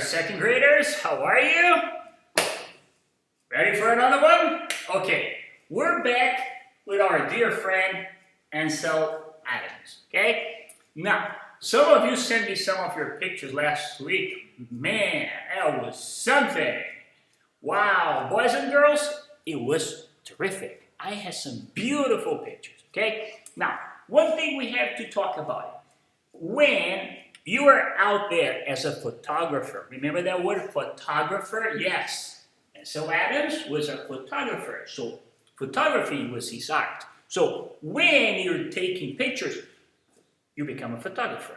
second graders, how are you? Ready for another one? Okay, we're back with our dear friend Ansel Adams, okay? Now, some of you sent me some of your pictures last week. Man, that was something. Wow, boys and girls, it was terrific. I had some beautiful pictures, okay? Now, one thing we have to talk about. When you are out there as a photographer, remember that word photographer? Yes. And so Adams was a photographer. So photography was his art. So when you're taking pictures, you become a photographer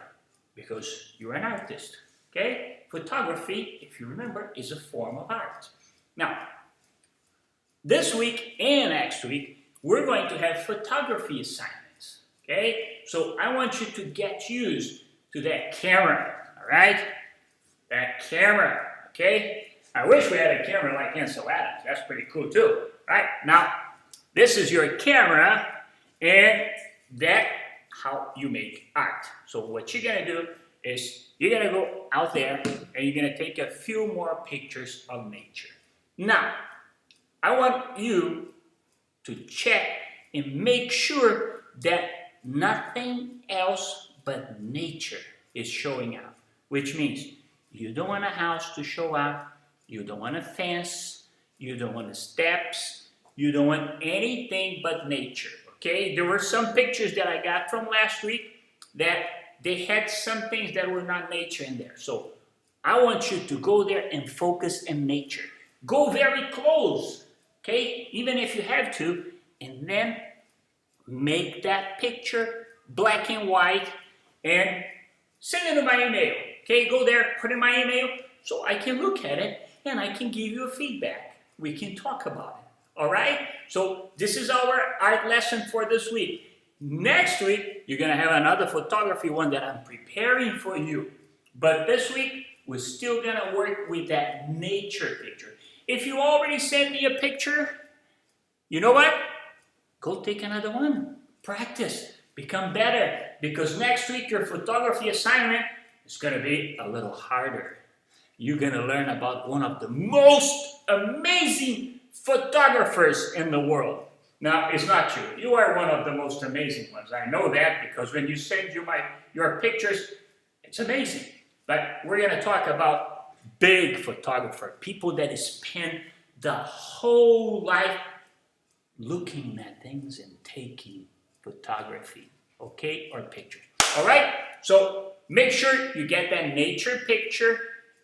because you're an artist. Okay? Photography, if you remember, is a form of art. Now, this week and next week, we're going to have photography assignments. Okay? So I want you to get used to that camera, all right? That camera, okay? I wish we had a camera like Ansel Adams. That's pretty cool too, right? Now, this is your camera, and that's how you make art. So what you're gonna do is you're gonna go out there and you're gonna take a few more pictures of nature. Now, I want you to check and make sure that nothing else but nature is showing up, which means you don't want a house to show up, you don't want a fence, you don't want steps, you don't want anything but nature, okay? There were some pictures that I got from last week that they had some things that were not nature in there. So I want you to go there and focus on nature. Go very close, okay? Even if you have to, and then make that picture black and white and send it to my email. Okay, go there, put in my email so I can look at it and I can give you a feedback. We can talk about it. All right? So this is our art lesson for this week. Next week, you're going to have another photography one that I'm preparing for you. But this week, we're still going to work with that nature picture. If you already sent me a picture, you know what? Go take another one. Practice. Become better. Because next week, your photography assignment is going to be a little harder. You're going to learn about one of the most amazing photographers in the world. Now, it's not you. You are one of the most amazing ones. I know that because when you send your pictures, it's amazing. But we're going to talk about big photographer, people that spend the whole life looking at things and taking photography, okay, or pictures. All right? So make sure you get that nature picture.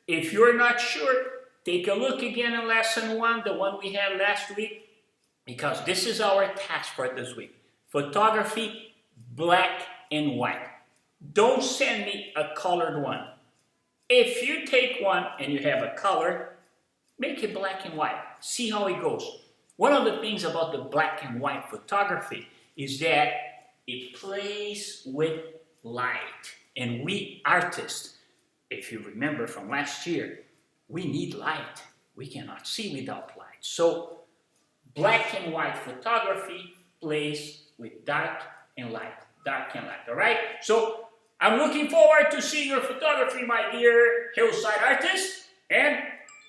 If you're not sure, take a look again in lesson 1, the one we had last week, because this is our task for this week. Photography, black and white. Don't send me a colored one. If you take one and you have a color, make it black and white. See how it goes. One of the things about the black and white photography is that it plays with light. And we artists, if you remember from last year, we need light. We cannot see without light. So black and white photography plays with dark and light. Dark and light, all right? So I'm looking forward to seeing your photography, my dear hillside artists, and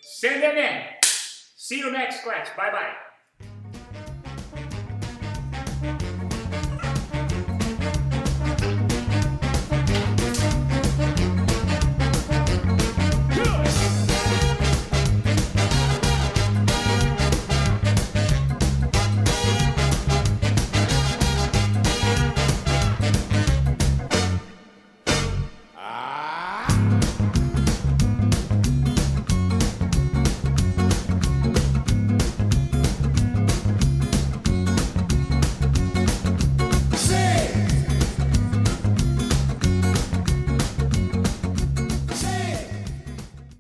send them in. See you next class. Bye-bye.